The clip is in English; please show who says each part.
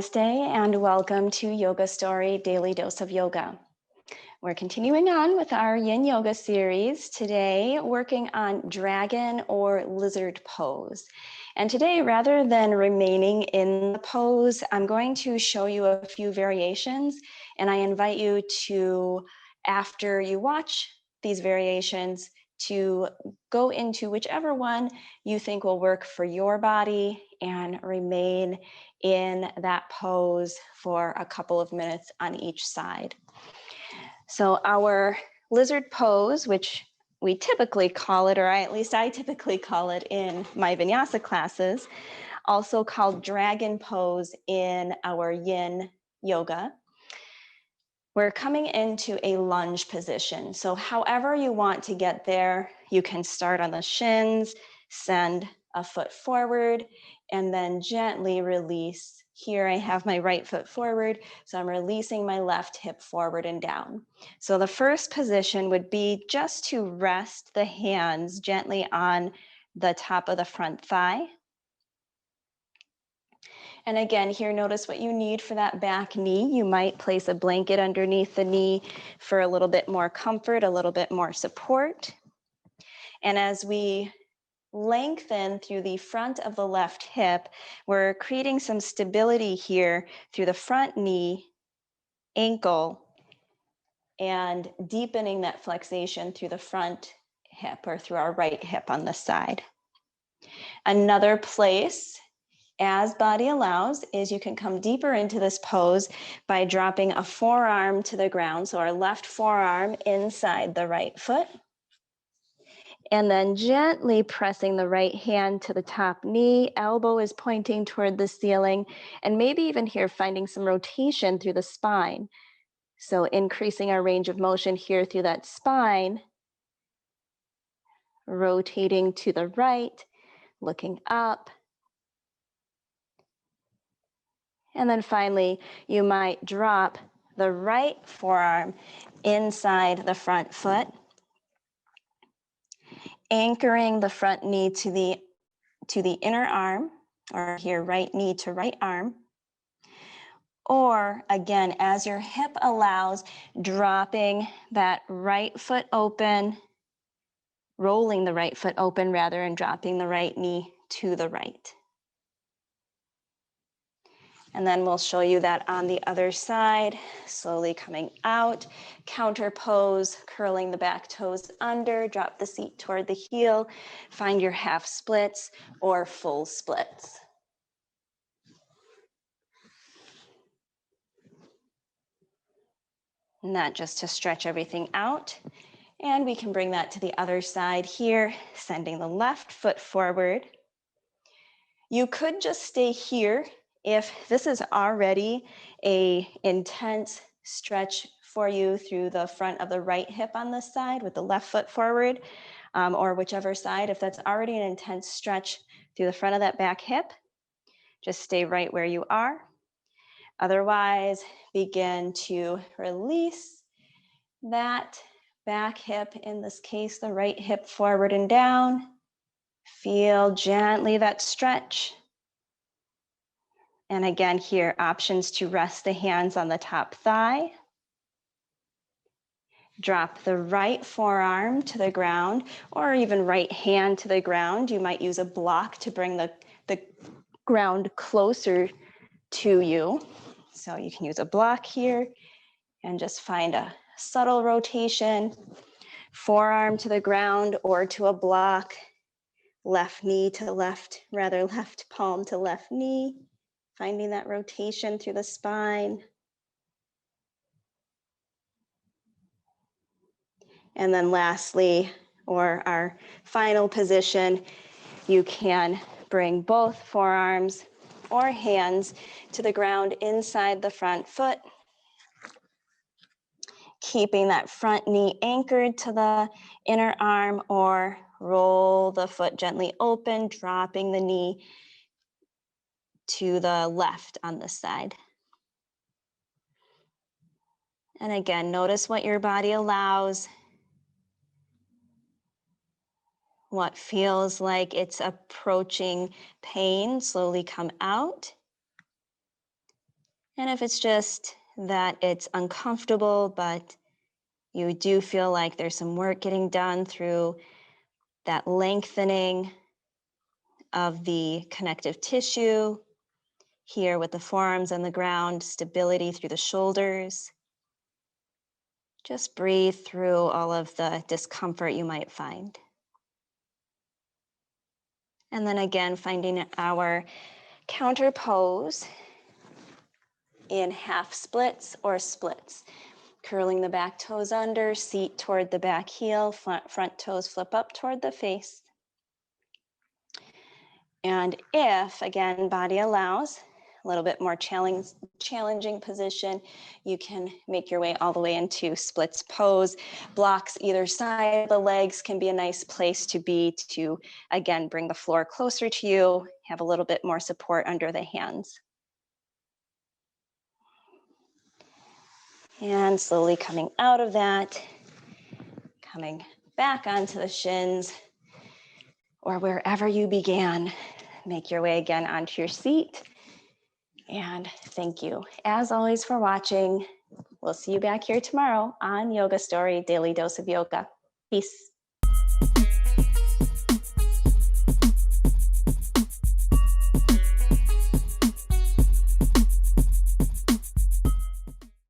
Speaker 1: Namaste and welcome to Yoga Story Daily Dose of Yoga. We're continuing on with our Yin Yoga series today, working on dragon or lizard pose. And today, rather than remaining in the pose, I'm going to show you a few variations, and I invite you to, after you watch these variations, to go into whichever one you think will work for your body and remain in that pose for a couple of minutes on each side. So our lizard pose, which we typically call it, or at least I typically call it in my vinyasa classes, also called dragon pose in our yin yoga. We're coming into a lunge position. So however you want to get there, you can start on the shins, send a foot forward, and then gently release. Here I have my right foot forward, so I'm releasing my left hip forward and down. So the first position would be just to rest the hands gently on the top of the front thigh. And again, here, notice what you need for that back knee. You might place a blanket underneath the knee for a little bit more comfort, a little bit more support. And as we lengthen through the front of the left hip, we're creating some stability here through the front knee, ankle, and deepening that flexation through the front hip or through our right hip on this side. Another place, as body allows, is you can come deeper into this pose by dropping a forearm to the ground. So our left forearm inside the right foot. And then gently pressing the right hand to the top knee, elbow is pointing toward the ceiling, and maybe even here finding some rotation through the spine. So increasing our range of motion here through that spine, rotating to the right, looking up. And then finally, you might drop the right forearm inside the front foot, anchoring the front knee to the inner arm, or here, right knee to right arm. Or again, as your hip allows, dropping that right foot open, rolling the right foot open rather, and dropping the right knee to the right. And then we'll show you that on the other side, slowly coming out, counter pose, curling the back toes under, drop the seat toward the heel, find your half splits or full splits. And that just to stretch everything out. And we can bring that to the other side here, sending the left foot forward. You could just stay here if this is already an intense stretch for you through the front of the right hip on this side with the left foot forward, or whichever side. If that's already an intense stretch through the front of that back hip, just stay right where you are. Otherwise, begin to release that back hip, in this case, the right hip forward and down. Feel gently that stretch. And again, here, options to rest the hands on the top thigh. Drop the right forearm to the ground, or even right hand to the ground. You might use a block to bring the ground closer to you. So you can use a block here and just find a subtle rotation. Forearm to the ground or to a block. Left knee to left, rather left palm to left knee. Finding that rotation through the spine. And then lastly, or our final position, you can bring both forearms or hands to the ground inside the front foot, keeping that front knee anchored to the inner arm, or roll the foot gently open, dropping the knee to the left on this side. And again, notice what your body allows, what feels like it's approaching pain. Slowly come out. And if it's just that it's uncomfortable, but you do feel like there's some work getting done through that lengthening of the connective tissue, here with the forearms on the ground, stability through the shoulders. Just breathe through all of the discomfort you might find. And then again, finding our counter pose in half splits or splits. Curling the back toes under, seat toward the back heel, front toes flip up toward the face. And if, again, body allows, a little bit more challenging position, you can make your way all the way into splits pose. Blocks either side of the legs can be a nice place to be to, again, bring the floor closer to you, have a little bit more support under the hands. And slowly coming out of that, coming back onto the shins, or wherever you began. Make your way again onto your seat. And thank you, as always, for watching. We'll see you back here tomorrow on Yoga Story Daily Dose of Yoga. Peace.